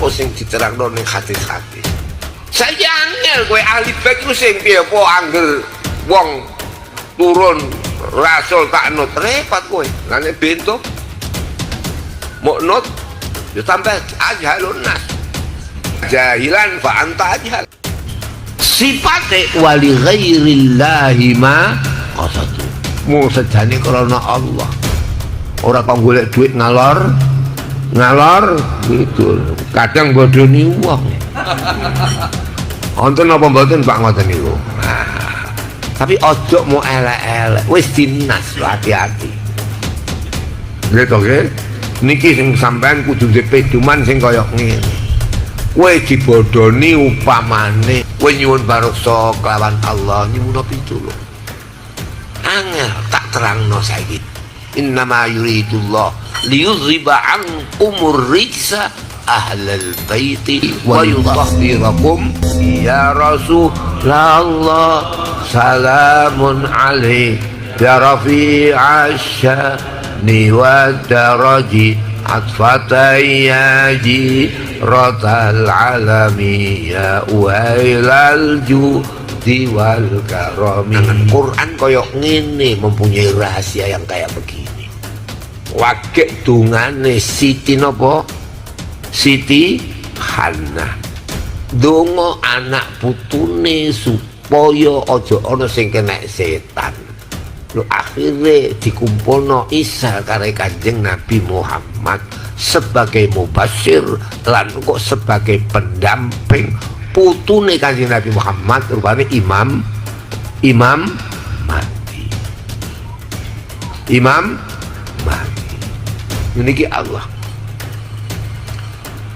apa sing diterangno ning hadis-hadis. Saya angel kowe ahli bait ku sing piye apa angger wong turun rasul tak nut repot kowe. Lah nek bento mau nut ya tambah ajhalun nas. Jahilan fa anta ajhal. Sifate wali ghairillahi ma qasatu. Mau sejane karena Allah. Ora kok golek duit ngalor gitu. Kadang bodoni wong. Wonten apa mboten Pak ngoten niku. Nah, tapi ojo mau elek-elek. Wis dinas hati-hati. Gitu nggih. Niki sing sampean kudu duwe pedoman sing kaya ngene. Kowe dibodoni upamane kowe nyuwun barokah kelawan Allah nyuwun pitulung. Angel tak terangno saiki. Innama yuridullah liyudhiba ankumur rijsa ahlal baiti wa yudhhirakum ya Rasulullah salamun alaik ya rafi'asyani wa daraji atfatayyaji ratal alami ya uhailal wal karami. Quran koyok ngene mempunyai rahasia yang kayak begini. Wakil dungane Siti nopo? Siti Hannah. Dongo anak putune supaya ojo ono sing kena setan. Lu akhirnya dikumpulno Isa kare Kanjeng Nabi Muhammad sebagai mubashir lan kok sebagai pendamping putune Kanjeng Nabi Muhammad rupane Imam Mahdi. Niki Allah.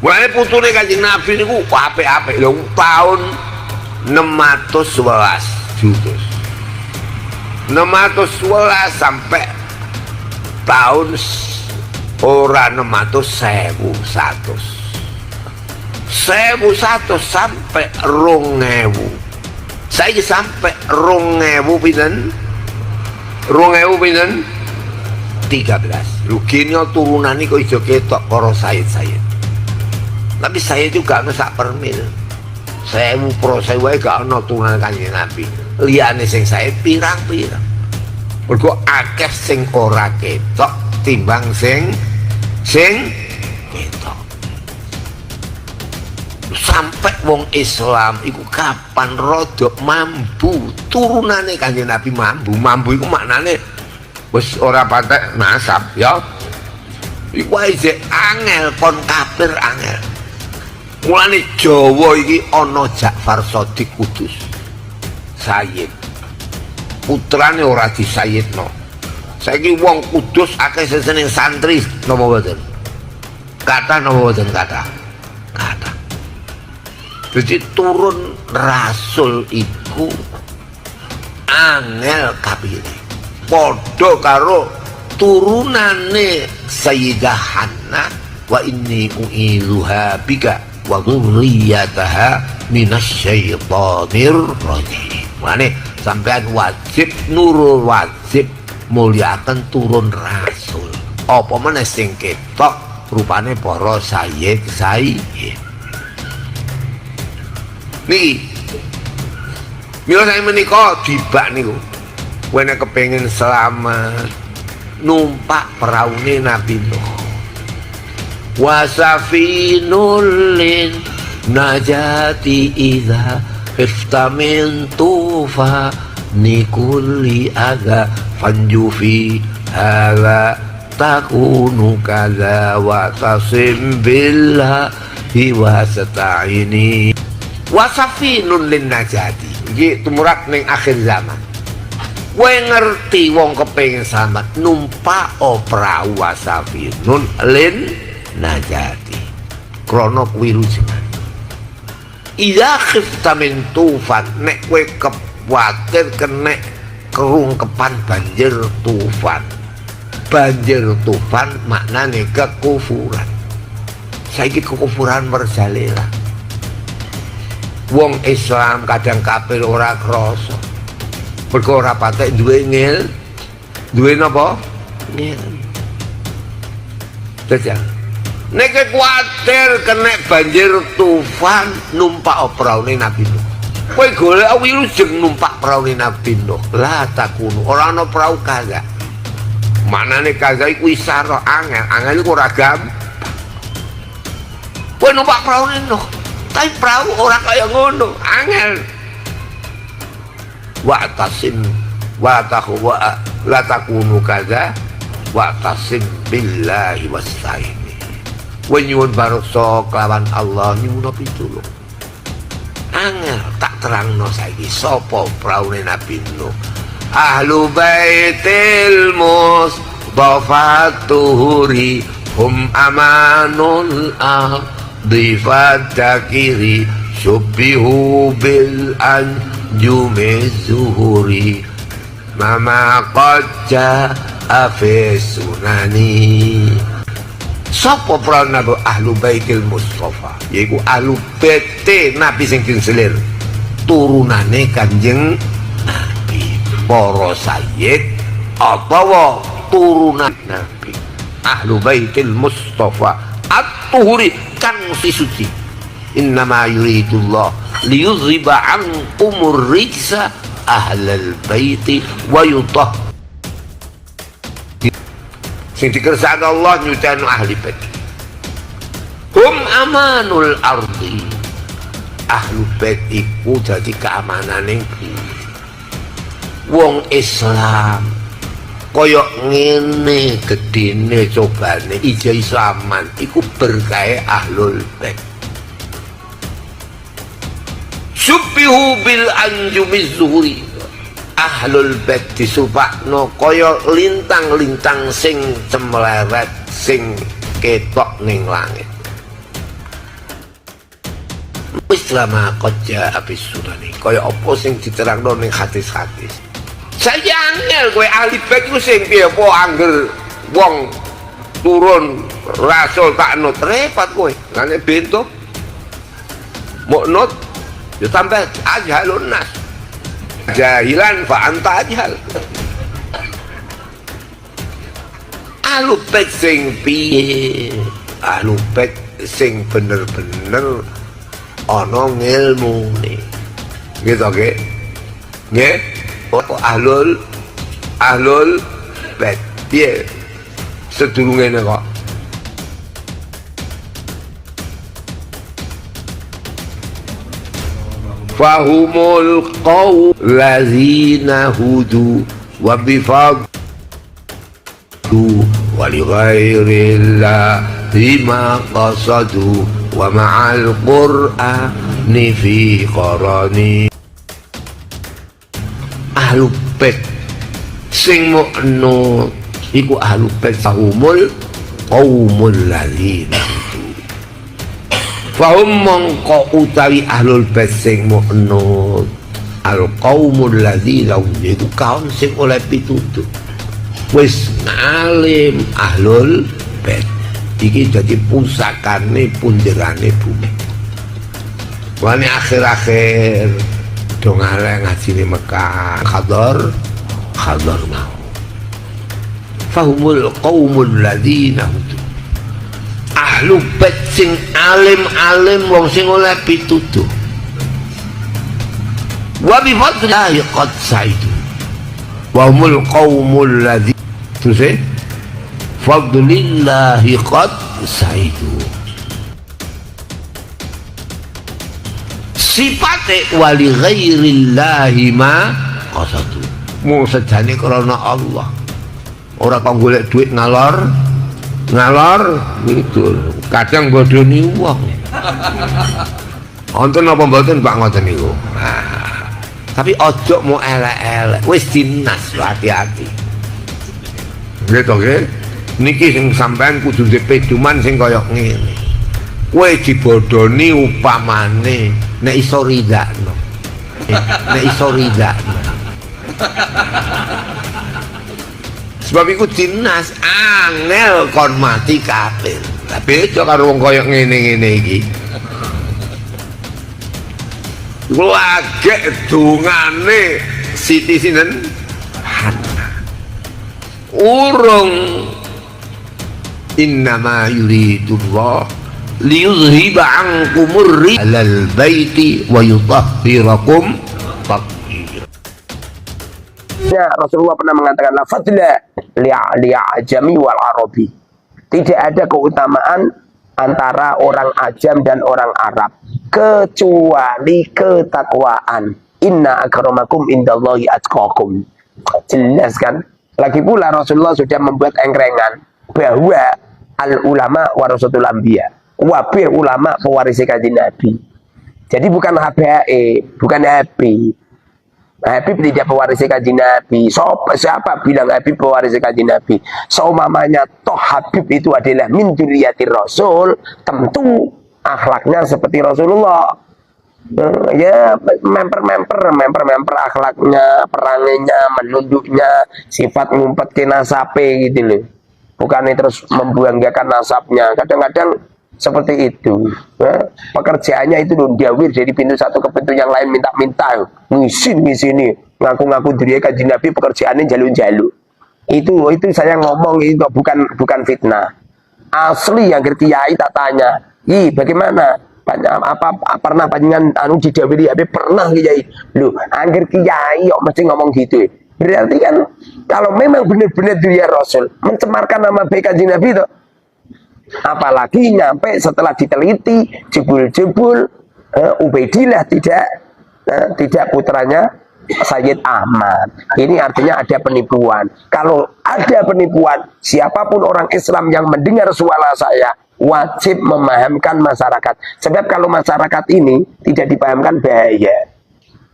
Mulane putune Kanjeng Nabi niku apik-apik lho tahun 611 jutus. 611 sampai tahun ora 1100 sampai 2000. Saiki sampai 2000 pinten? 13. Ruginya turunan ini kok iso ketok karo Sayyid. Tapi saya juga ana sak permil. 1000 pro 1000 wae gak ana turunan Kanjeng Nabi. Liyane sing saya pirang-pirang. Mergo akeh sing ora ketok timbang sing ketok. Sampai wong Islam iku kapan rodok mambu turunane Kanjeng Nabi mambu iku maknane wis ora patek nasab ya. Iku wae angel kon kafir angel. Mulane Jawa iki ana Ja'far Shadiq Kudus. Sayyid. Putrane ora disayyidno. Saiki wong Kudus akeh seseneng santri napa mboten? Kata napa mboten kata? Kata. Jadi turun rasul iku angel kapire. Padha karo turunane Sayyidah Hannah wa inni u'iluha bika wa dzurriyyataha minasyaitonir rajim. Mane sampean wajib nurul wajib muliakan turun rasul. Apa meneh sing ketok rupane para sayyid. Niki mila saya menika dibak niku wene kepengin selamat numpak peraune Nabi Nuh wasafinul lin najati idza iftamin tufa nikulli adha fanjufi hala takunu kaza wa tasim billahi wa sata'ini wasafinun lin najati iki tumurap ning akhir zaman. Kowe ngerti wong kepengin selamat numpak perahu wasafinun lin najati krana kewilujengan. Idza khifta min tufan nek kowe kuwatir kena kerungkepan banjir tufan. Banjir tufan maknane kekufuran. Saiki kekufuran merajalela. Wong Islam kadang kafir ora krasa. Mergo ora patek duwe ngil. Duwe napa? Ngil. Jajal. nek kuwatir kena banjir tufan numpak praune Nabi Nuh. Kowe golek wilujeng numpak praune Nabi Nuh. La takunu ora ana prau kaza. Manane kaza iku isara angel iku ora gampang. Kowe numpak praune Nuh, tapi prau ora kaya ngono, angel. Wa tasim wa taqwa la takunu kaza wa tasim billahi wasta'in. Kowe nyuwun barokah kelawan Allah nyuwun pitulung. Angel tak terangno saiki sapa praune Nabi Nuh. Ahlu baitil mustafatuhuri hum amanul ardi fadakiri syubbihu bil anjumi zuhuri mama qadja afi sunani. Sapa praune ahlu baitil mustafa, yaiku ahlu bait Nabi sing diselir turunane Kanjeng Nabi, para sayyid atawa turunan Nabi. Ahlu baitil mustafa at-tuhuri kang suci. Innama yuridullah liyuzhiba ankumur rijsa ahlal baiti wa yutahhir. Sing dikersakake Allah nyucani ahli bait. Hum amanul ardi. Ahlu bait iku dadi keamanane wong Islam. Koyok ngene gedene cobane ijo Islaman iku berkahe ahlul bait. Subbihu bil anjumi zuhuri. Ahlul bait disupakno kaya lintang-lintang sing cemleret sing ketok ning langit. Wis lama koja habis sunani kaya apa sing diterangno ning hadis-hadis. Saya angel kowe ahli bait ku sing piye apa angger wong turun rasul tak nut repot kowe. Ngene bento mok nut yo tambah ajhalun nas. Jahilan fa anta ajhal. Ahlu bait sing piye? Ahlu bait sing bener-bener ana ngilmune. Gitu ge. Nggih. Ahlul bait piye? Sedurunge kok. Fahumul qaw lazina hudu wa bifadu wa li ghairillahi ma qasadu wa ma'al qur'ani fi qarani. Ahlu bait sing mukno iku ahlu bait fahumul qaumul lazina fahum mongko utawi ahlul bait sing muknut al qaumul ladzina iku kaum sing oleh pitutur wis alim ahlul bait iki dadi pusakane punjerane bumi. Wani akhir-akhir dong arek ngaji ning Mekah khadar mau fahumul qaumul ladzina ahlu bait sing alim-alim wong sing oleh pitutuh wa bi fadlillahi qad saidu wa humul qaumul ladzi terus fadlillahi qad saidu sifate wali ghairillahi ma qasadu mung sejane krana Allah ora kok golek duit ngalor gitu kadang bodoni wong wonten apa mboten Pak ngoten niku. Tapi ojo mau elek-elek wis dinas hati-hati gitu nggih niki sing sampean kudu pedoman sing kaya ngene kowe dibodoni upamane nek iso ridakno sebab iku dinas angel kon mati kafir. Lah beda karo wong kaya ngene-ngene iki. Lagi dungane Siti sinten Hana. Urung innama yuridullah liyuzhiba ankumur rijal baiti wa yutahhirakum tathhira. Ya, Rasulullah pernah mengatakan la fadla li'ajami wal arabi. Tidak ada keutamaan antara orang ajam dan orang Arab kecuali ketakwaan. Inna akramakum indallahi atqakum. Jelas kan? Lagi pula Rasulullah sudah membuat engkrengan bahwa al ulama warasatul anbiya. Wabih ulama pewaris kanjeng Nabi. Jadi bukan Habib, bukan Habib. Habib tidak pewaris kanjeng Nabi. Siapa bilang Habib pewaris kanjeng Nabi? Seumamanya toh Habib itu adalah min dzurriyyatir Rasul, tentu akhlaknya seperti Rasulullah. Ya memper akhlaknya, perangannya, menunduknya, sifat ngumpet ke nasabe gitu loh. Bukan terus membanggakan nasabnya. Kadang-kadang seperti itu. Ya. Pekerjaannya itu diawir dari pintu satu ke pintu yang lain, minta-minta, ngisi ngaku-ngaku diri kanjeng Nabi, pekerjaannya jaluk-jaluk. Itu saya ngomong itu bukan fitnah. Asli yang kiai tak tanya, bagaimana? Apa pernah panjenengan didhawuhi Habib? Pernah kiai. Loh, angger kiai kok mesti ngomong gitu. Berarti kan kalau memang benar-benar dia Rasul mencemarkan nama baik kanjeng Nabi itu, apalagi nyampe setelah diteliti jebul-jebul Ubaidillah tidak putranya Sayyid Ahmad. Ini artinya ada penipuan. Kalau ada penipuan, siapapun orang Islam yang mendengar suara saya wajib memahamkan masyarakat. Sebab kalau masyarakat ini tidak dipahamkan bahaya.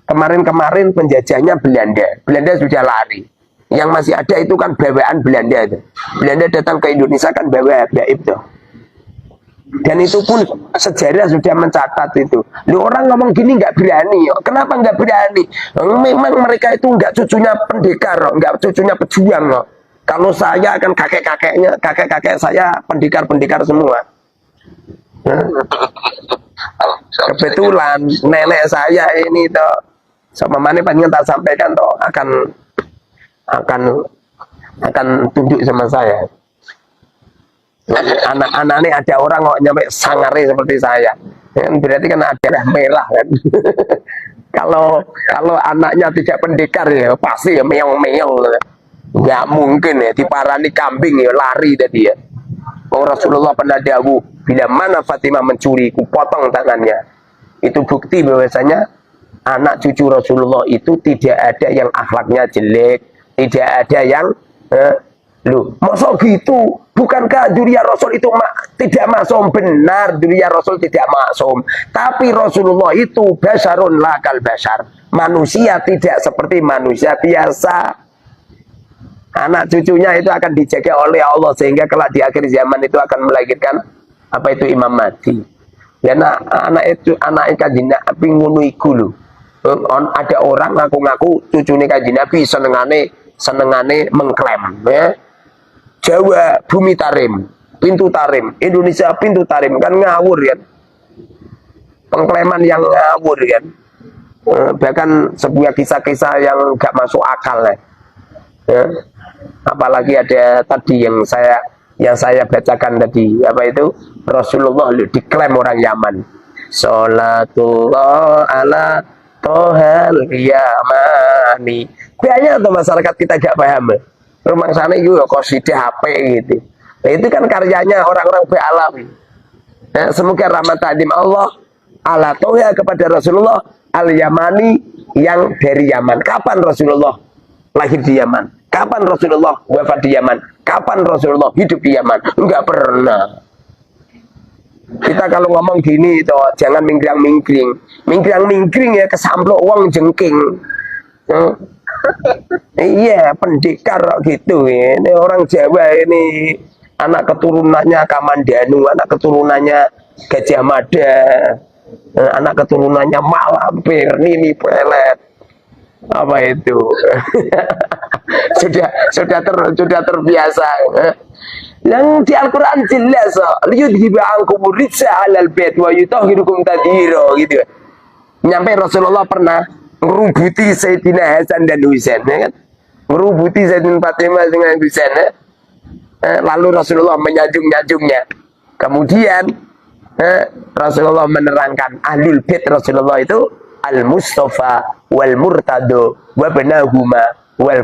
Kemarin-kemarin penjajahnya Belanda sudah lari. Yang masih ada itu kan bawaan Belanda itu. Belanda datang ke Indonesia kan bawa Habib itu. Dan itu pun sejarah sudah mencatat itu. Loh, orang ngomong gini nggak berani. Kenapa nggak berani? Memang mereka itu nggak cucunya pendekar, nggak cucunya pejuang. Kalau saya kan kakek-kakek saya pendekar semua. Kebetulan nenek saya ini toh, sama mana panjang tak sampaikan toh akan tunduk sama saya. Anak-anaknya ada orang kok nyampe sangare seperti saya. Berarti kan ada darah merah kan. Kalau anaknya tidak pendekar ya pasti ya meong-meong. Nggak mungkin ya diparani kambing ya lari tadi ya. Rasulullah pernah dawuh, bila mana Fatimah mencuri, ku potong tangannya. Itu bukti bahwasanya anak cucu Rasulullah itu tidak ada yang akhlaknya jelek, tidak ada yang loh, masa gitu? Bukankah dzurriyyah Rasul itu tidak maksum? Benar, dzurriyyah Rasul tidak maksum. Tapi Rasulullah itu basyarun lakal basyar. Manusia tidak seperti manusia biasa. Anak cucunya itu akan dijaga oleh Allah sehingga kelak di akhir zaman itu akan melahirkan apa itu Imam Mahdi. Ya anak kanjeng Nabi ngono iku lho. Ada orang ngaku-ngaku cucune kanjeng Nabi senengane mengklaim ya. Jawa bumi tarim, pintu tarim, Indonesia pintu tarim, kan ngawur kan. Pengklaiman yang ngawur kan. Bahkan sebuah kisah-kisah yang gak masuk akal ya. Apalagi ada tadi yang saya bacakan tadi, apa itu? Rasulullah diklaim orang Yaman. Sholatullah ala tohal yamani. Banyak tuh masyarakat kita gak paham. Rumah sana juga qasidah HP gitu. Nah, itu kan karyanya orang-orang be'alawi. Nah, semoga rahmat tadim Allah ala toha kepada Rasulullah al-Yamani yang dari Yaman. Kapan Rasulullah lahir di Yaman? Kapan Rasulullah wafat di Yaman? Kapan Rasulullah hidup di Yaman? Enggak pernah. Kita kalau ngomong gini itu jangan mingkring-mingkring. Mingkring-mingkring ya kesamplok uang jengking. Iya, pendekar gitu ya. Ini orang Jawa ini anak keturunannya Kamandanu, anak keturunannya Gajah Mada, anak keturunannya Malampir, Nini Pelet. Apa itu? sudah terbiasa. Yang di Al-Qur'an jelas, liyudhiba ankum rijsa 'alal bait wa yutahhirukum tadhira gitu. Nyampe Rasulullah pernah ngerubuti Sayyidina Hasan dan Husain ya kan? Ngerubuti Sayyidina Fatimah dengan Husain ya? Lalu Rasulullah menyanjung-nyanjungnya. Kemudian Rasulullah menerangkan ahlul bait Rasulullah itu al-Mustafa wal Murtado wa benahuma wal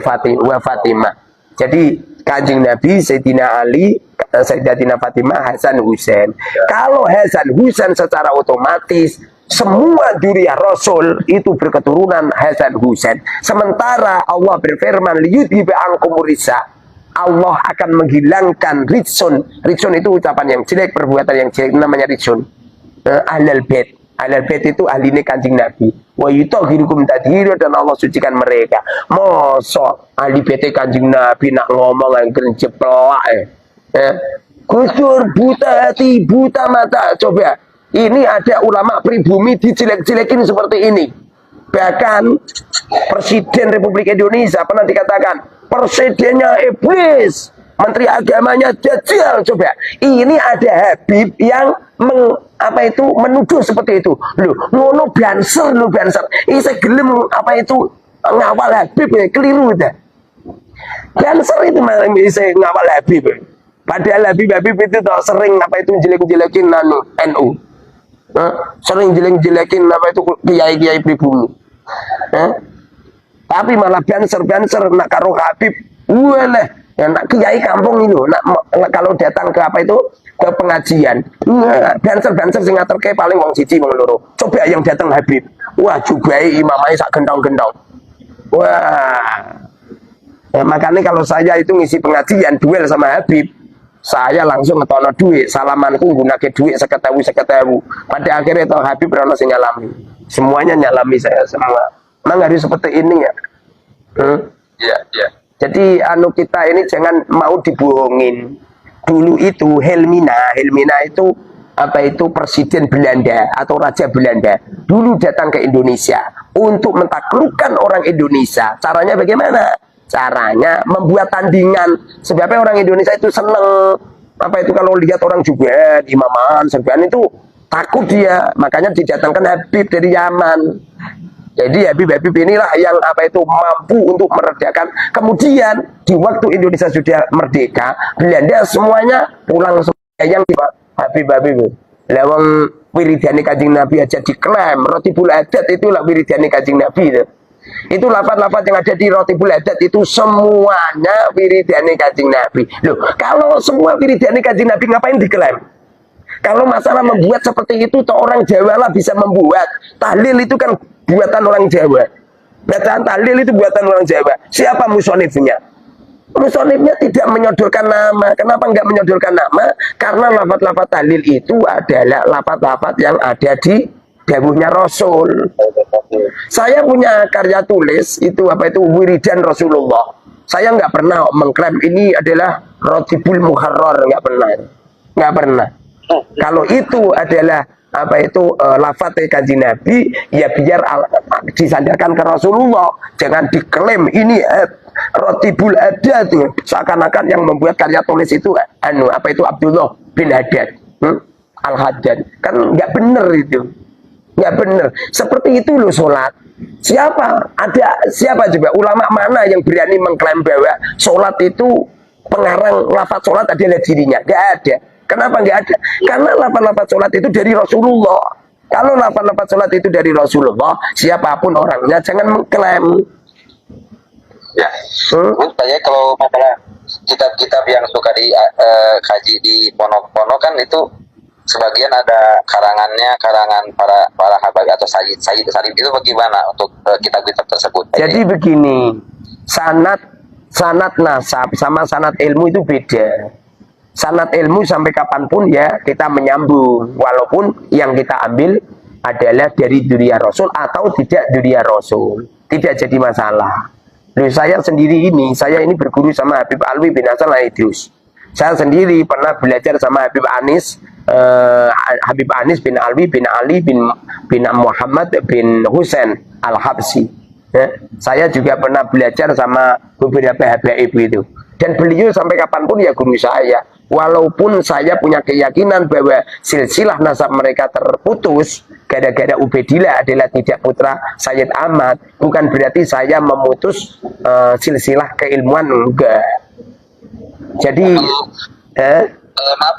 Fatimah. Jadi Kanjeng Nabi, Sayyidina Ali, Sayyidatina Fatimah, Hasan Husain. Kalau Hasan Husain secara otomatis semua dzurriyyah Rasul itu berketurunan Hasan Husain. Sementara Allah berfirman liyudhiba ankum risa. Allah akan menghilangkan ritsun. Ritsun itu ucapan yang jelek, perbuatan yang jelek, namanya ritsun. Ahlul bait. Ahlul bait itu ahline Kanjeng Nabi. Wa yutahhirukum tadhira, dan Allah sucikan mereka. Mosok ahli bait Kanjeng Nabi nak ngomong yang jeplak Gusur buta hati, buta mata. Coba, ini ada ulama pribumi dijelek-jelekin seperti ini. Bahkan Presiden Republik Indonesia pernah dikatakan presidennya iblis, menteri agamanya dajjal. Coba, ini ada Habib yang menuduh seperti itu. Loh, ngono banser, lo banser. Ini saya gelem ngawal Habib ya, keliru dah. Banser itu malah bisa ngawal Habib. Padahal Habib itu sering jelek-jelekin NU. Sering jelek-jelekin kiai-kiai pribumi. Tapi malah banser nak karo Habib. Walah, ya nak kiai kampung itu kalau datang ke ke pengajian. Banser sing ngaterke paling wong siji wong loro. Coba yang datang Habib. Wah, jubai imamai sak gendong-gendong. Wah. Makanya kalau saya itu ngisi pengajian duel sama Habib, saya langsung ngetono duit, salamanku nggunake duit 50.000. Pada akhirnya itu Habib ora sing nyalami. Semuanya nyalami saya semua. Memang harus seperti ini ya. Iya. Jadi kita ini jangan mau dibohongin. Dulu itu Helmina itu presiden Belanda atau raja Belanda. Dulu datang ke Indonesia untuk mentaklukkan orang Indonesia. Caranya bagaimana? Caranya membuat tandingan. Sebabnya orang Indonesia itu seneng kalau lihat orang juga imaman, serban itu takut dia. Makanya didatangkan Habib dari Yaman. Jadi Habib inilah yang mampu untuk meredakan. Kemudian di waktu Indonesia sudah merdeka, Belanda semuanya pulang semua yang Habib. Lawang wiridane Kanjeng Nabi aja diklaim. Rotibul Adat itulah wiridane Kanjeng Nabi itu. Itu lafaz-lafaz yang ada di Rotibul Adat itu semuanya wiridane Kanjeng Nabi. Loh, kalau semua wiridane Kanjeng Nabi ngapain diklaim? Kalau masalah membuat seperti itu, orang Jawa lah bisa membuat. Tahlil itu kan buatan orang Jawa. Bacaan tahlil itu buatan orang Jawa. Siapa musonifnya? Musonifnya tidak menyodorkan nama. Kenapa enggak menyodorkan nama? Karena lafaz-lafaz tahlil itu adalah lafaz-lafaz yang ada di dawuhnya Rasul. Saya punya karya tulis itu wiridan Rasulullah. Saya nggak pernah mengklaim ini adalah Rotibul Muharrar, nggak pernah. Kalau itu adalah lafaz Kanjeng Nabi, ya biar disandarkan ke Rasulullah. Jangan diklaim ini Rotibul Adat. Seakan-akan yang membuat karya tulis itu Abdullah bin Haddad, Al-Haddad. Kan nggak benar itu. Nggak benar. Seperti itu loh sholat. Siapa coba ulama mana yang berani mengklaim bahwa sholat itu pengarang lafaz sholat adalah dirinya? Nggak ada. Kenapa nggak ada? Karena lafaz-lafaz sholat itu dari Rasulullah. Kalau lafaz-lafaz sholat itu dari Rasulullah, siapapun orangnya jangan mengklaim. Ya. Tanya kalau masalah kitab-kitab yang suka dikaji di pondok-pondok kan itu sebagian ada karangan para habaib atau sayyid itu bagaimana untuk kitab-kitab tersebut? Jadi begini, sanad nasab sama sanad ilmu itu beda. Sanad ilmu sampai kapanpun ya kita menyambung, walaupun yang kita ambil adalah dari dzurriyyah Rasul atau tidak dzurriyyah Rasul, tidak jadi masalah. Loh, saya ini berguru sama Habib Alwi bin Hasan Al-Idrus. Saya sendiri pernah belajar sama Habib Anis bin Alwi bin Ali bin Muhammad bin Husain Al-Habsi. Saya juga pernah belajar sama beberapa habaib itu. Dan beliau sampai kapanpun ya guru saya. Walaupun saya punya keyakinan bahwa silsilah nasab mereka terputus gara-gara Ubaidillah adalah tidak putra Sayyid Ahmad, bukan berarti saya memutus silsilah keilmuan, enggak. Jadi maaf,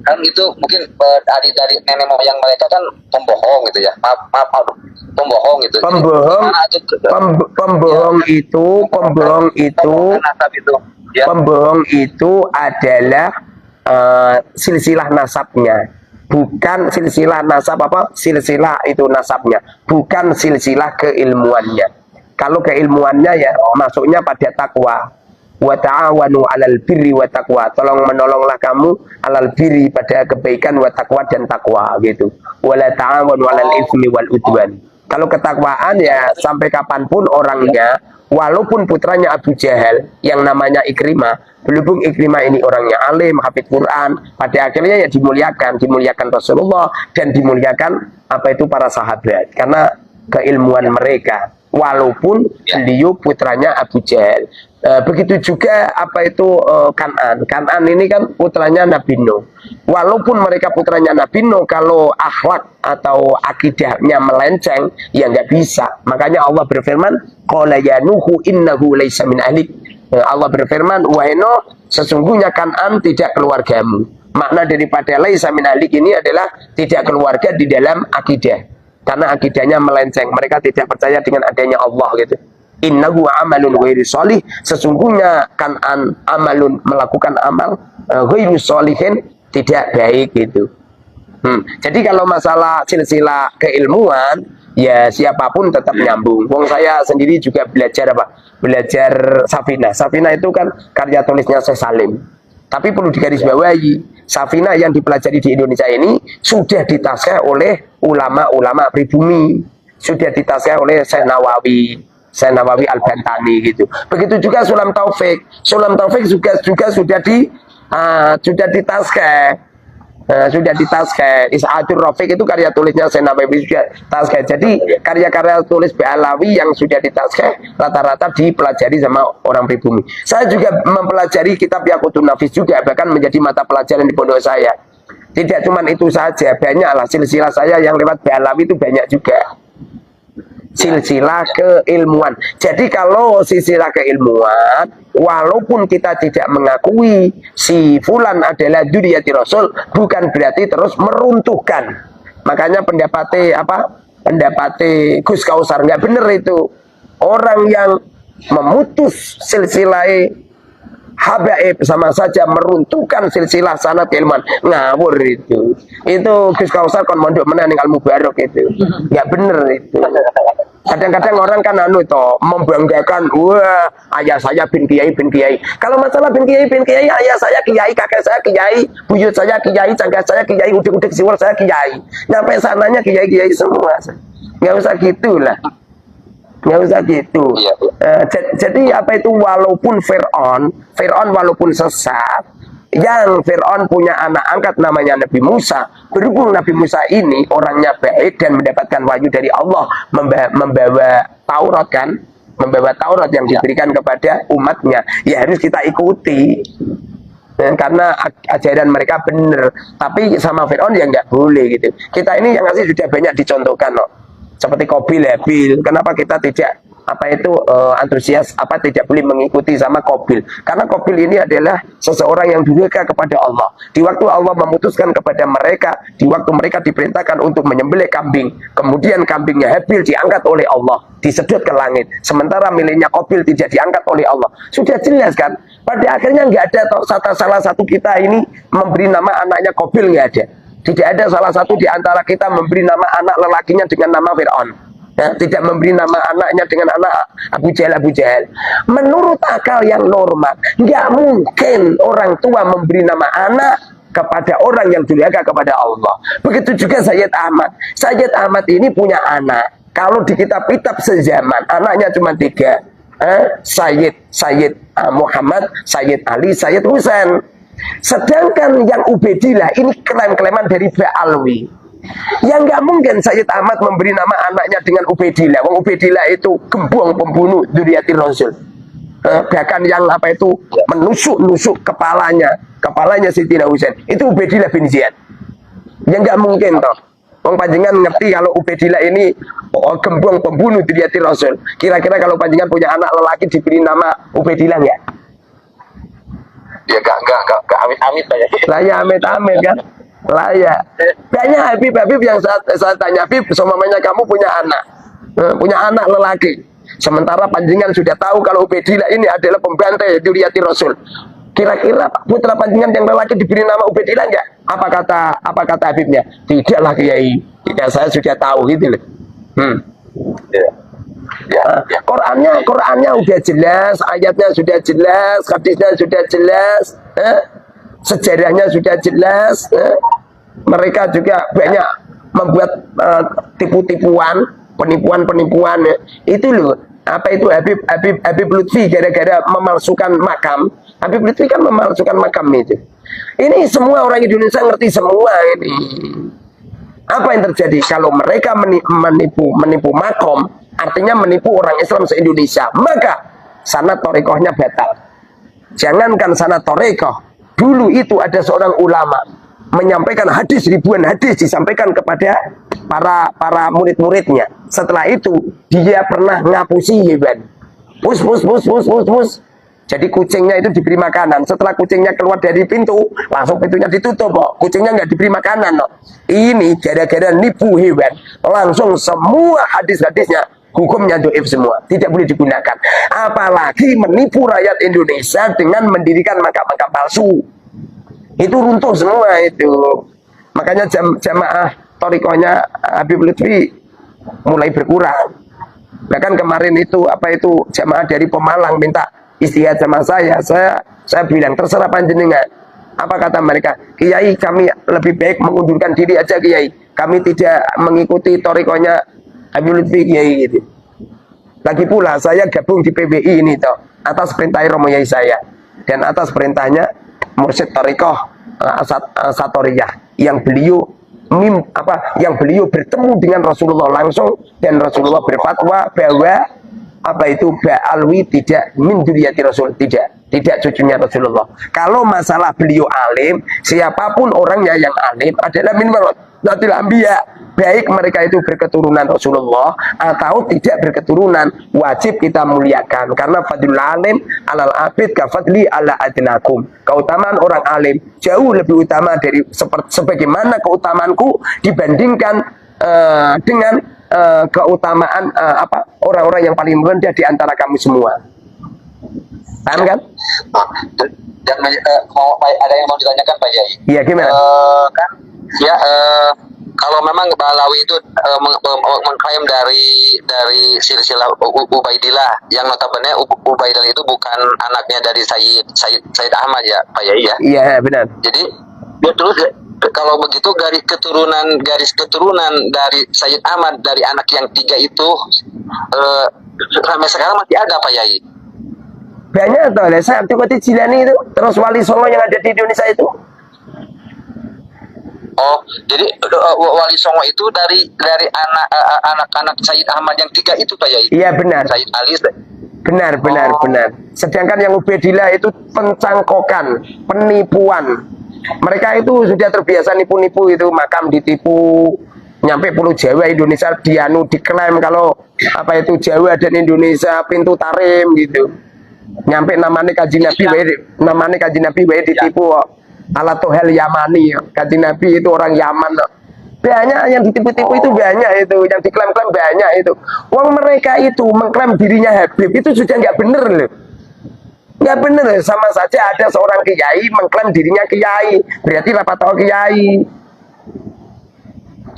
kan itu mungkin dari nenek moyang mereka kan pembohong gitu ya. Maaf, pembohong gitu. Pembohong itu ya. Pembohong itu adalah silsilah nasabnya, bukan silsilah nasab silsilah itu nasabnya, bukan silsilah keilmuannya. Kalau keilmuannya ya masuknya pada takwa. Wa ta'awanu 'alal birri wa taqwa. Tolong menolonglah kamu 'alal birri pada kebaikan wa taqwa dan takwa gitu. Wa la ta'awanu 'alal itsmi wal udwan. Kalau ketakwaan ya sampai kapanpun orangnya, walaupun putranya Abu Jahal yang namanya Ikrimah, berhubung Ikrimah ini orangnya alim, hafidz Quran, pada akhirnya ya dimuliakan Rasulullah dan dimuliakan para sahabat karena keilmuan mereka. Walaupun beliau putranya Abu Jahal. Begitu juga Kan'an. Kan'an ini kan putranya Nabi Nuh. Walaupun mereka putranya Nabi Nuh, kalau akhlak atau akidahnya melenceng, ya nggak bisa. Makanya Allah berfirman, qala ya Nuhu innahu laisa min ahlik. Allah berfirman, wahai Nuh, sesungguhnya Kan'an tidak keluargamu. Makna daripada laisa min ahlik ini adalah tidak keluarga di dalam akidah. Karena akidahnya melenceng, mereka tidak percaya dengan adanya Allah gitu. Innahu amalun ghairu sholih, sesungguhnya Kan'an amalun melakukan amal ghairu sholihin, tidak baik gitu. Jadi kalau masalah silsilah keilmuan, ya siapapun tetap nyambung. Wong saya sendiri juga belajar Belajar Safinah. Safinah itu kan karya tulisnya Syekh Salim. Tapi perlu digarisbawahi, Safinah yang dipelajari di Indonesia ini sudah ditaskah oleh ulama-ulama pribumi, sudah ditaskah oleh Syekh Nawawi Al-Bantani gitu. Begitu juga Sulam Taufik juga sudah ditaskah. Sudah ditaskah. Is'adur Rafiq itu karya tulisnya Syekh Nawawi juga taskah. Jadi karya-karya tulis Ba'alawi yang sudah ditaskah rata-rata dipelajari sama orang pribumi. Saya juga mempelajari kitab Yaqutun Nafis juga, bahkan menjadi mata pelajaran di pondok saya. Tidak cuma itu saja, banyaklah silsilah saya yang lewat Ba'alawi itu banyak juga. Silsilah keilmuan. Jadi kalau silsilah keilmuan, walaupun kita tidak mengakui si fulan adalah dzurriyyati Rasul, bukan berarti terus meruntuhkan. Makanya pendapatnya Gus Kausar nggak bener itu. Orang yang memutus silsilah habaib sama saja meruntuhkan silsilah sanad ilmuwan, ngawur itu. Itu Gus Kausar kon mondok meneh ning Al Mubarok itu. Nggak bener itu. Kadang-kadang orang kan membanggakan, wah ayah saya bin kiai. Kalau masalah bin kiai, ayah saya kiai, kakek saya kiai, buyut saya kiai, cangkah saya kiai, udik-udik siwal saya kiai. Nyampe sananya kiai semua. Nggak usah gitulah. Nggak usah gitu. Jadi walaupun Fir'aun walaupun sesat, yang Fir'aun punya anak angkat namanya Nabi Musa. Berhubung Nabi Musa ini orangnya baik dan mendapatkan wahyu dari Allah, membawa Taurat yang diberikan kepada umatnya, ya harus kita ikuti. Karena ajaran mereka benar. Tapi sama Fir'aun ya nggak boleh gitu. Kita ini yang masih sudah banyak dicontohkan seperti Qabil Habil. Kenapa kita tidak antusias tidak boleh mengikuti sama Qabil? Karena Qabil ini adalah seseorang yang durhaka kepada Allah. Di waktu Allah memutuskan kepada mereka, di waktu mereka diperintahkan untuk menyembelih kambing, kemudian kambingnya Habil diangkat oleh Allah, disedot ke langit, sementara miliknya Qabil tidak diangkat oleh Allah. Sudah jelas kan? Pada akhirnya nggak ada salah satu kita ini memberi nama anaknya Qabil, nggak ada. Tidak ada salah satu di antara kita memberi nama anak lelakinya dengan nama Fir'aun. Tidak memberi nama anaknya dengan anak Abu Jahal. Menurut akal yang normal, nggak mungkin orang tua memberi nama anak kepada orang yang durhaka kepada Allah. Begitu juga Sayyid Ahmad. Sayyid Ahmad ini punya anak. Kalau di kitab-kitab sezaman, anaknya cuma 3. Sayyid Muhammad, Sayyid Ali, Sayyid Husain. Sedangkan yang Ubaidillah ini klaim-klaiman dari Ba'alawi. Yang nggak mungkin Sayyid Ahmad memberi nama anaknya dengan Ubaidillah. Wong Ubaidillah itu gembong pembunuh dzurriyyati Rasul. Bahkan yang menusuk kepalanya Sayyidina Husain. Itu Ubaidillah bin Ziyad. Yang nggak mungkin toh. Wong panjenengan ngerti kalau Ubaidillah ini gembong pembunuh dzurriyyati Rasul. Kira-kira kalau panjenengan punya anak lelaki diberi nama Ubaidillah nggak? Ya enggak amit-amit Pak Yai. Lah ya amit-amit kan. Lah ya. Banyak Habib yang saya tanya, Habib, semuanya kamu punya anak. Punya anak lelaki. Sementara panjenengan sudah tahu kalau Ubaidillah ini adalah pembantai Dzurriyyati Rasul. Kira-kira putra panjenengan yang lelaki diberi nama Ubaidillah enggak? Apa kata Habibnya? Tidaklah Kiai. Tidak, saya sudah tahu gitu loh. Qurannya udah jelas, ayatnya sudah jelas, hadisnya sudah jelas, sejarahnya sudah jelas. Mereka juga banyak membuat tipu-tipuan, penipuan. Itu loh. Apa itu Habib Lutfi gara-gara memalsukan makam. Habib Lutfi kan memalsukan makam itu. Ini semua orang Indonesia ngerti semua ini. Apa yang terjadi kalau mereka menipu makom, artinya menipu orang Islam se-Indonesia, maka sanad thariqahnya batal. Jangankan sanad thariqah, dulu itu ada seorang ulama menyampaikan hadis, ribuan hadis disampaikan kepada para murid-muridnya. Setelah itu dia pernah ngapusi hewan. Pus. Jadi kucingnya itu diberi makanan. Setelah kucingnya keluar dari pintu, langsung pintunya ditutup kok. Kucingnya nggak diberi makanan kok. Ini gara-gara nipu hewan. Langsung semua hadis-hadisnya hukumnya doif semua. Tidak boleh digunakan. Apalagi menipu rakyat Indonesia dengan mendirikan makam-makam palsu. Itu runtuh semua itu. Makanya jamaah thariqahnya Habib Lutfi mulai berkurang. Bahkan kemarin itu jamaah dari Pemalang minta istihad sama saya bilang terserah panjenengan. Apa kata mereka? Kiai, kami lebih baik mengundurkan diri aja Kiai. Kami tidak mengikuti thariqahnya Habib Lutfi Kiai gitu. Lagi pula saya gabung di PBI ini toh atas perintah Romo Yai saya dan atas perintahnya Mursyid Thariqah Satoriyah yang beliau bertemu dengan Rasulullah langsung dan Rasulullah berfatwa bahwa Ba'alwi tidak min dzurriyyati Rasul, tidak cucunya Rasulullah. Kalau masalah beliau alim, siapapun orangnya yang alim adalah min warasatil anbiya. Baik mereka itu berketurunan Rasulullah atau tidak berketurunan, wajib kita muliakan karena fadlul alim alal abid kafadli ala adnakum. Keutamaan orang alim jauh lebih utama dari sebagaimana keutamaanku dibandingkan dengan keutamaan orang-orang yang paling rendah di antara kami semua. Paham kan? Dan ada yang mau ditanyakan Pak Yai. Iya, gimana? Kalau memang Ba'alawi itu mengklaim dari silsilah Ubaidillah yang notabene Ubaidillah itu bukan anaknya dari Sayyid Ahmad ya Pak Yai ya. Iya, benar. Jadi terus kalau begitu garis keturunan dari Sayyid Ahmad dari anak yang 3 itu sampai sekarang masih ada Pak Yai. Banyak tuh, saya Abdul Jilani itu, terus Wali Songo yang ada di Indonesia itu. Oh, jadi Wali Songo itu dari anak-anak Sayyid Ahmad yang 3 itu Pak Yai. Iya benar. Sayyid Ali. Benar. Sedangkan yang Ubaidillah itu pencangkokan, penipuan. Mereka itu sudah terbiasa nipu-nipu itu, makam ditipu, nyampe Pulau Jawa Indonesia diklaim kalau Jawa dan Indonesia pintu tarim gitu. Nyampe namanya Kanjeng Nabi wae ditipu ala Tuhel Yamani. Kanjeng Nabi itu orang Yaman. Banyak yang ditipu-tipu itu, banyak itu yang diklaim-klaim banyak itu. Wong mereka itu mengklaim dirinya Habib itu sudah nggak bener loh. Nggak bener, sama saja ada seorang kiai mengklaim dirinya kiai, berarti apa tahu kiai.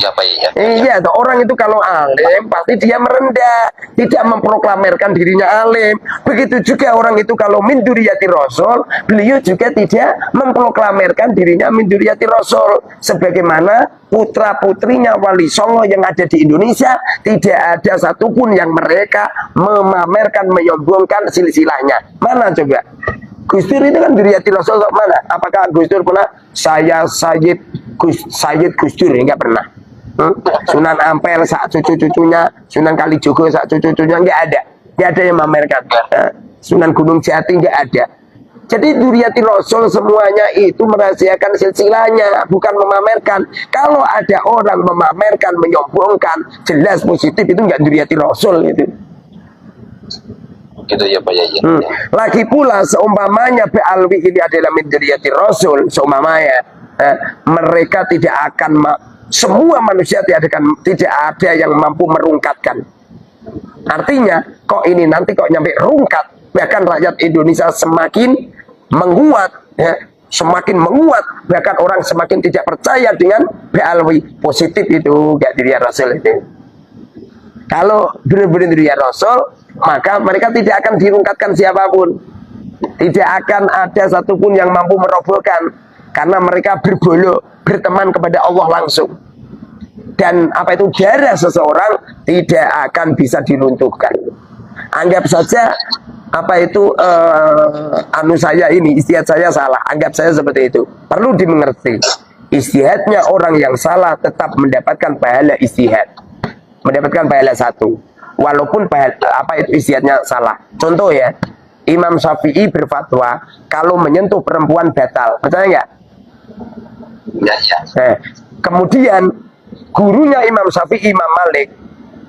Ya Pak Yai. Iya, orang itu kalau alim pasti dia merendah, tidak memproklamirkan dirinya alim. Begitu juga orang itu kalau min dzurriyyati Rasul, beliau juga tidak memproklamirkan dirinya min dzurriyyati Rasul. Sebagaimana putra-putrinya Wali Songo yang ada di Indonesia, tidak ada satupun yang mereka memamerkan, menyombongkan silsilahnya. Mana coba? Gus Dur itu kan dzurriyyati Rasul mana? Apakah Gus Dur pernah saya Sayyid Gus Dur? Enggak pernah. Sunan Ampel saat cucu-cucunya, Sunan Kalijogo saat cucu-cucunya nggak ada yang memamerkan. Sunan Gunung Jati nggak ada. Jadi dzurriyyati Rasul semuanya itu merahasiakan silsilahnya, bukan memamerkan. Kalau ada orang memamerkan, menyombongkan, jelas positif itu nggak dzurriyyati Rasul itu. gitu ya Pak Yai. Lagi pula seumpamanya Ba'alwi ini adalah min dzurriyyati Rasul, seumpamanya mereka tidak akan semua manusia tidak ada yang mampu merungkatkan. Artinya kok ini nanti kok nyampe rungkat, bahkan rakyat Indonesia semakin menguat, ya, semakin menguat, bahkan orang semakin tidak percaya dengan Ba'alwi. Positif itu gak diri Rasul itu. Kalau benar-benar diri Rasul, maka mereka tidak akan dirungkatkan siapapun, tidak akan ada satupun yang mampu merobohkan, karena mereka berteman kepada Allah langsung. Dan apa itu darah seseorang tidak akan bisa diruntuhkan. Anggap saja apa itu anu saya ini, istihad saya salah, anggap saya seperti itu. Perlu dimengerti, istihadnya orang yang salah tetap mendapatkan pahala istihad, mendapatkan pahala satu, walaupun pahala, apa itu istihadnya salah. Contoh ya, Imam Syafi'i berfatwa kalau menyentuh perempuan batal, percaya nggak? Ya, ya. Kemudian gurunya Imam Syafi'i, Imam Malik,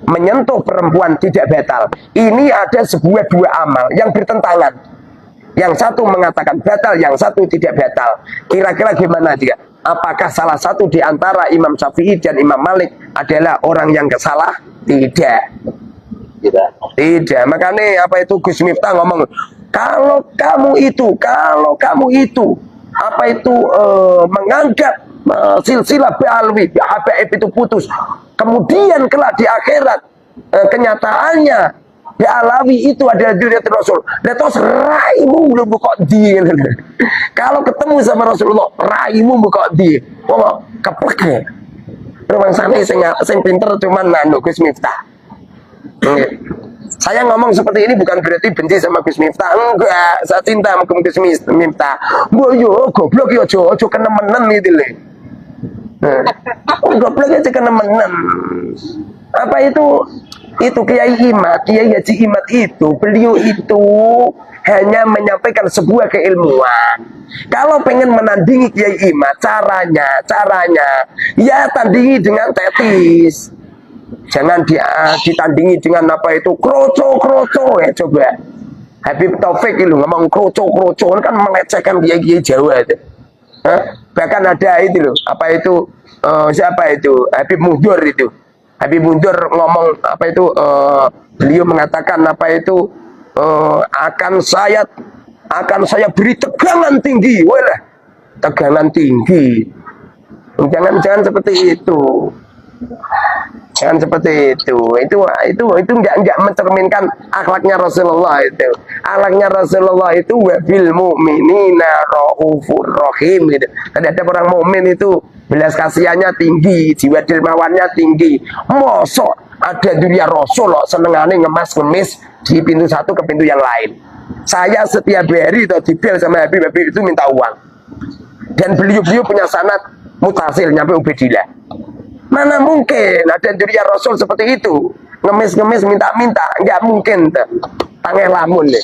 menyentuh perempuan tidak batal. Ini ada sebuah dua amal yang bertentangan. Yang satu mengatakan batal, yang satu tidak batal. Kira-kira gimana dia? Apakah salah satu di antara Imam Syafi'i dan Imam Malik adalah orang yang kesalah? Tidak. Tidak. Makanya apa itu Gus Miftah ngomong, kalau kamu itu apa itu menganggap silsilah Ba'alwi, Habaib itu putus, kemudian kelak di akhirat kenyataannya Ba'alawi itu adalah dzurriyyat Rasul, terus raimu belum kok di. Kalau ketemu sama Rasulullah, raimu kok di, oh keplek. Rumang sana sing pinter cuman nanu Gus Miftah. Saya ngomong seperti ini bukan berarti benci sama Gus Miftah. Enggak, saya cinta sama Gus Miftah. Boyo goblok yo ojo kenemenen gitu le. Goblok aja kenemenen. Apa itu Kiai Imad, Kiai Haji Imad itu, beliau itu hanya menyampaikan sebuah keilmuan. Kalau pengen menandingi Kiai Imad, caranya ya tandingi dengan tetis. Jangan ditandingi dengan apa itu kroco ya, coba. Habib Taufik itu ngomong kroco kan melecehkan kiai Jawa itu. Bahkan ada itu loh, apa itu siapa itu Habib Mundur itu. Habib Mundur ngomong apa itu beliau mengatakan apa itu akan saya beri tegangan tinggi. Walah, tegangan tinggi. Jangan seperti itu. Jangan seperti itu. Itu enggak mencerminkan akhlaknya Rasulullah itu. Akhlaknya Rasulullah itu wabil mu'minina raufur rahim gitu. Terhadap orang mukmin itu belas kasihannya tinggi, jiwa dermawannya tinggi. Mosok ada dunia Rasulullah senengane ngemis di pintu satu ke pintu yang lain. Saya setiap hari itu dibel sama Habib itu minta uang. Dan beliau punya sanad mutasil nyampe Ubaidillah. Mana mungkin ada dzurriyyah Rasul seperti itu, ngemis minta-minta, nggak mungkin. Tangeh lamun deh.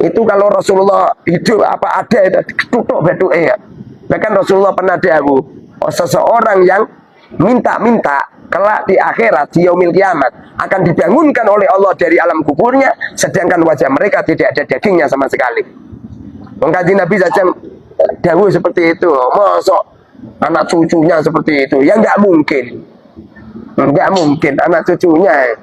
Itu kalau Rasulullah hidup apa ada itu tutup batu ya. Bahkan Rasulullah pernah dawuh, seseorang yang minta-minta kelak di akhirat di yaumil kiamat akan dibangunkan oleh Allah dari alam kuburnya, sedangkan wajah mereka tidak ada dagingnya sama sekali. Mengkaji Nabi saja dawuh seperti itu. Mosok anak cucunya seperti itu, ya nggak mungkin anak cucunya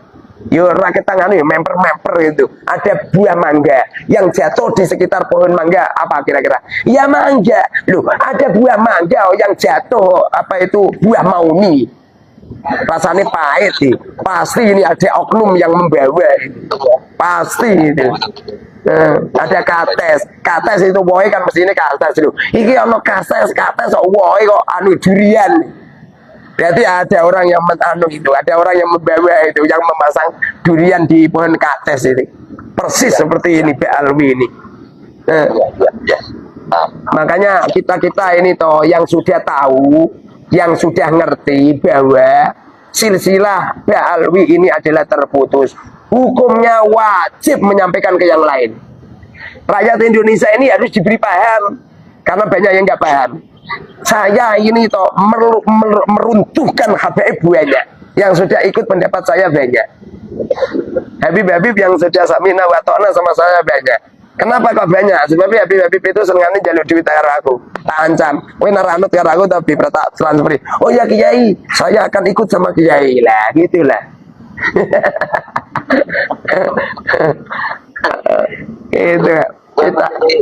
yo rakyat tangan ya memper itu. Ada buah mangga yang jatuh di sekitar pohon mangga, apa kira-kira? Ya mangga loh, ada buah mangga yang jatuh apa itu buah mauni, rasanya pahit sih. Pasti ini ada oknum yang membawa pasti itu. Ada kates itu boy kan mesti ini kates loh. Iki ono kates boy kok anu durian. Berarti ada orang yang ada orang yang membawa itu, yang memasang durian di pohon kates ini. Persis seperti ini Ba'alwi ini. Makanya kita ini toh yang sudah tahu, yang sudah ngerti bahwa silsilah Ba'alwi ini adalah terputus. Hukumnya wajib menyampaikan ke yang lain. Rakyat Indonesia ini harus diberi paham, karena banyak yang nggak paham. Saya ini toh meruntuhkan habaib banyak, yang sudah ikut pendapat saya banyak. Habib-habib yang sudah samina wa ta'na sama saya banyak. Kenapa kok banyak? Sebab Habib-habib itu senengane jalur duit karo aku. Tak ancam, kowe naranut karo aku tapi tak transfer. Oh ya Kiai, saya akan ikut sama Kiai lah, gitulah. Itu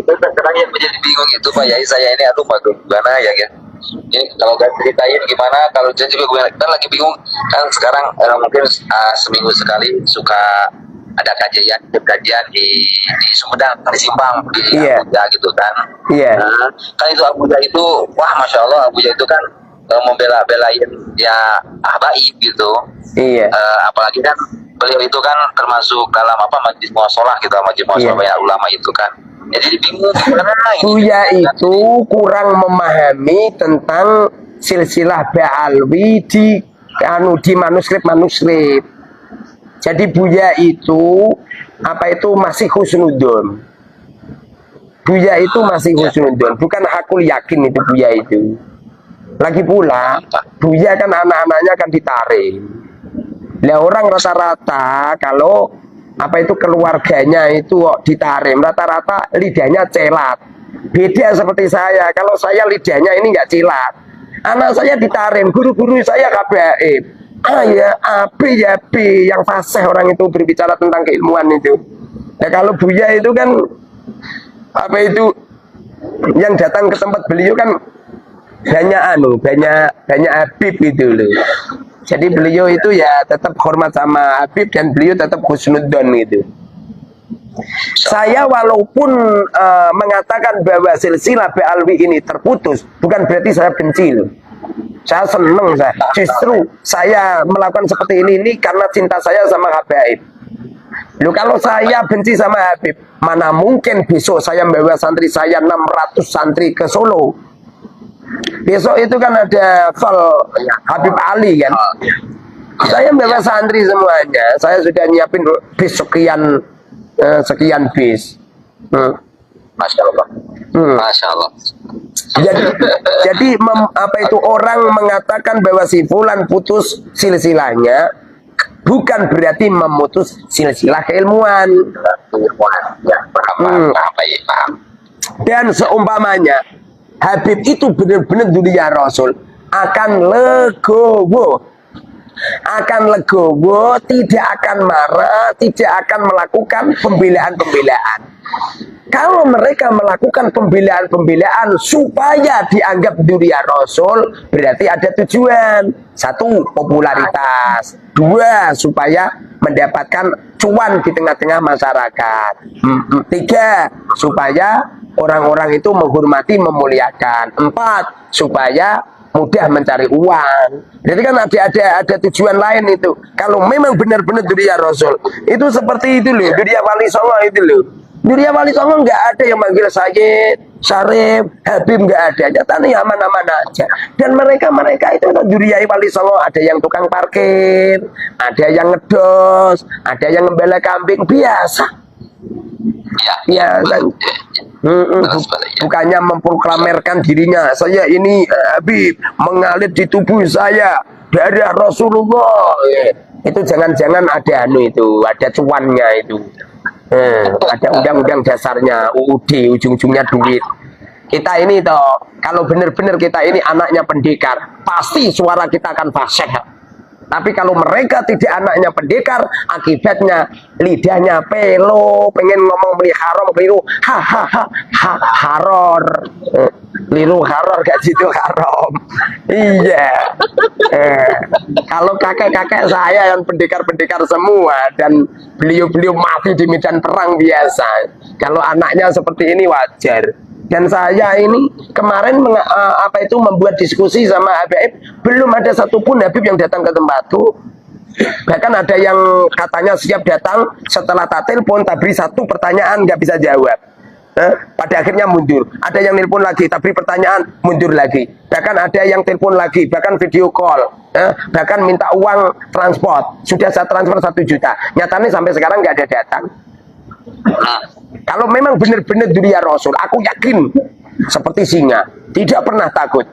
kita sekarang yang menjadi bingung itu Pak Yai, saya ini aduh gimana ya gitu. Ini kalau gak ceritain gimana, kalau saya juga gue kan lagi bingung kan sekarang mungkin seminggu sekali suka ada kajian di Sumedang, di Simpang, di Abuja gitu kan. Iya. Nah, kan itu Abuja itu wah masya Allah, Abuja itu kan membela-belain ya Ahbaib gitu. Iya. Apalagi kan beliau itu kan termasuk dalam apa majlis muasalah gitu, majlis muasalah banyak ulama itu kan. Jadi bingung gimana Buya itu kurang memahami tentang silsilah Ba'alwi di manuskrip. Jadi Buya itu masih husnudon. Buya itu masih husnudon, bukan hakul yakin itu Buya itu. Lagi pula Buya kan anak-anaknya kan ditarik. Lah orang rata-rata kalau keluarganya itu ditarim, rata-rata lidahnya celat. Beda seperti saya, kalau saya lidahnya ini nggak celat. Anak saya ditarim, guru-guru saya KBAib. Ya B yang fasih orang itu berbicara tentang keilmuan itu. Ya kalau Buya itu kan yang datang ke tempat beliau kan banyak Habib itu loh. Jadi beliau itu ya tetap hormat sama Habib dan beliau tetap husnudzon gitu. Saya walaupun mengatakan bahwa silsilah Ba'alwi ini terputus, bukan berarti saya benci loh. Saya seneng saya. Justru saya melakukan seperti ini karena cinta saya sama Habib. Loh kalau saya benci sama Habib, mana mungkin besok saya membawa santri saya 600 santri ke Solo. Besok itu kan ada Habib Ali kan. Saya membawa santri semuanya. Saya sudah nyiapin bis sekian bis. Masya Allah. Masya Allah. Jadi orang mengatakan bahwa si fulan putus silsilahnya bukan berarti memutus silsilah keilmuan. Dan seumpamanya Habib itu benar-benar dunia Rasul akan legowo, tidak akan marah, tidak akan melakukan pembelaan. Kalau mereka melakukan pembelaan supaya dianggap dunia Rasul, berarti ada tujuan. 1, popularitas. 2, supaya mendapatkan cuan di tengah-tengah masyarakat. 3, supaya orang-orang itu menghormati, memuliakan. 4, supaya mudah mencari uang. Jadi kan ada tujuan lain itu. Kalau memang benar-benar dunia Rasul, itu seperti itu loh. Dunia Wali Songo itu loh. Dunia Wali Songo nggak ada yang manggil Sayyid, Syarif, Habib, nggak ada. Nyatanya aman-aman aja. Dan mereka itu dunia Wali Songo, ada yang tukang parkir, ada yang ngedos, ada yang ngembala kambing biasa. Ya kan. Bukannya memproklamerkan dirinya, saya ini Habib, mengalir di tubuh saya darah Rasulullah. Itu jangan-jangan ada ada cuannya itu. Ada undang-undang dasarnya UUD, ujung-ujungnya duit. Kita ini kalau benar-benar kita ini anaknya pendekar, pasti suara kita akan fasih. Tapi kalau mereka tidak anaknya pendekar, akibatnya lidahnya pelo, pengen ngomong beli haram, keliru, haror, keliru haror, gak gitu haram. Iya. Kalau kakek-kakek saya yang pendekar-pendekar semua dan beliau-beliau mati di medan perang biasa. Kalau anaknya seperti ini wajar. Dan saya ini kemarin membuat diskusi sama Habib, belum ada satupun Habib yang datang ke tempatku. Bahkan ada yang katanya siap datang, setelah tak telepon, tak beri satu pertanyaan nggak bisa jawab. Pada akhirnya mundur. Ada yang telepon lagi, tak beri pertanyaan, mundur lagi. Bahkan ada yang telepon lagi, bahkan video call, bahkan minta uang transport. Sudah saya transfer 1 juta. Nyatanya sampai sekarang nggak ada datang. Kalau memang benar-benar dunia Rasul, aku yakin seperti singa, tidak pernah takut.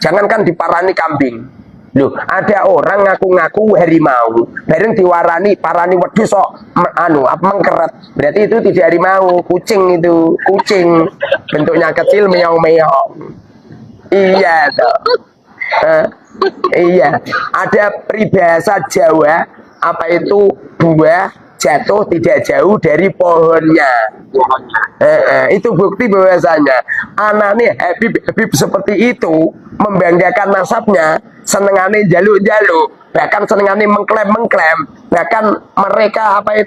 Jangankan diparani kambing, Loh, ada orang ngaku-ngaku harimau, bareng diwarani parani wedhus sok mengkeret. Berarti itu tidak harimau, kucing itu, kucing. Bentuknya kecil meong-meong. Iya toh. Iya, ada peribahasa Jawa apa itu buah jatuh tidak jauh dari pohonnya. Itu bukti bahwasanya anaknya Habib seperti itu membanggakan nasabnya, senengane jaluk-jaluk, bahkan senengane mengklaim, bahkan mereka apa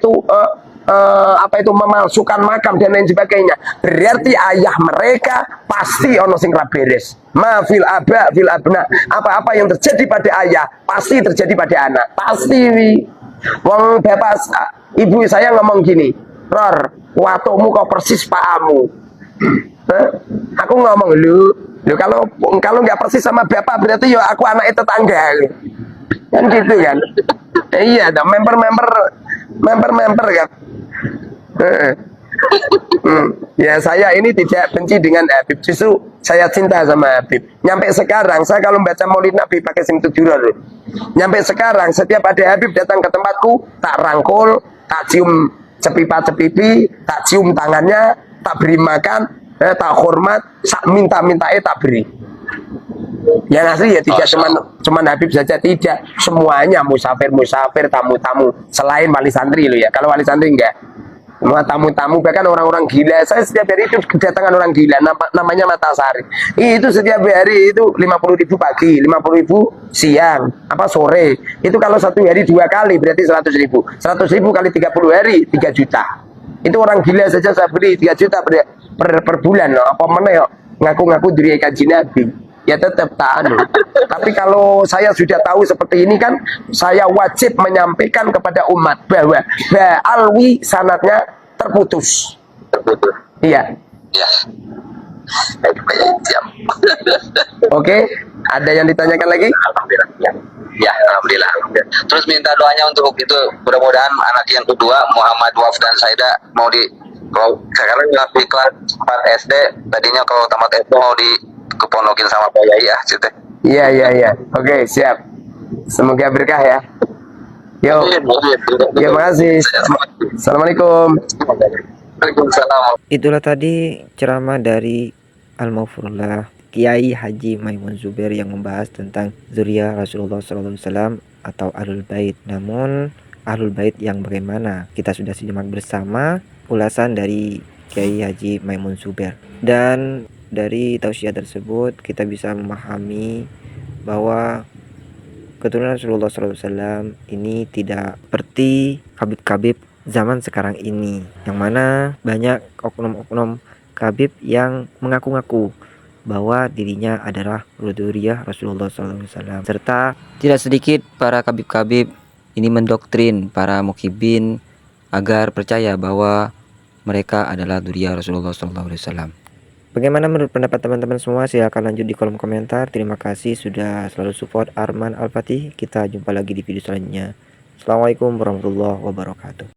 itu memalsukan makam dan lain sebagainya. Berarti ayah mereka pasti ono sing ra beres. Ma fil aba fil abna. Apa-apa yang terjadi pada ayah pasti terjadi pada anak. Pasti wi. Wong bapak ibu saya ngomong gini, "Ror, watumu kok persis pakamu." Aku ngomong lu kalau nggak persis sama bapak berarti ya aku anak tetangga. Kan gitu kan. Iya, ada member kan. Ya saya ini tidak benci dengan Habib, justru saya cinta sama Habib. Nyampe sekarang saya kalau baca Maulid Nabi pakai sim tujuan. Nyampe sekarang setiap ada Habib datang ke tempatku, tak rangkul, tak cium cepipi, tak cium tangannya, tak beri makan, tak hormat, tak minta tak beri. Yang asli ya tidak cuman Habib saja, tidak, semuanya musafir, tamu-tamu selain wali santri lo ya. Kalau wali santri enggak, semua tamu-tamu, bahkan orang-orang gila. Saya setiap hari itu kedatangan orang gila, namanya Matasari. Itu setiap hari itu 50.000 pagi, 50.000 siang, sore. Itu kalau satu hari 2 kali berarti 100.000. 100.000 kali 30 hari 3 juta. Itu orang gila saja saya beri 3 juta per bulan loh. Apa mana ya ngaku-ngaku diri kaji Nabi. Ya tetap tahan. Tapi kalau saya sudah tahu seperti ini kan, saya wajib menyampaikan kepada umat bahwa alwi sanatnya terputus. Iya. Ya. Oke, ada yang ditanyakan lagi? Ya, alhamdulillah. Terus minta doanya untuk itu, mudah-mudahan anak yang kedua Muhammad Waf dan Saida mau kalau sekarang nggak kelas 4 SD, tadinya kalau tamat SD mau keponokin sama Pak Yai ya, cerita. Iya. Oke, siap. Semoga berkah ya. Yo. Ya, makasih. Assalamualaikum. Waalaikumsalam. Itulah tadi ceramah dari Al-Maghfurullah Kiai Haji Maimun Zubair yang membahas tentang zuriyah Rasulullah SAW atau Ahlul Bait. Namun Ahlul Bait yang bagaimana? Kita sudah simak bersama ulasan dari Kiai Haji Maimun Zubair. Dan dari tausiah tersebut kita bisa memahami bahwa keturunan Rasulullah SAW ini tidak seperti Habib-Habib zaman sekarang ini, yang mana banyak oknum-oknum Habib yang mengaku-ngaku bahwa dirinya adalah dzurriyyah Rasulullah SAW, serta tidak sedikit para Habib-Habib ini mendoktrin para mukhibin agar percaya bahwa mereka adalah dzurriyyah Rasulullah SAW. Bagaimana menurut pendapat teman-teman semua? Silahkan lanjut di kolom komentar. Terima kasih sudah selalu support Arman Al-Fatih. Kita jumpa lagi di video selanjutnya. Assalamualaikum warahmatullahi wabarakatuh.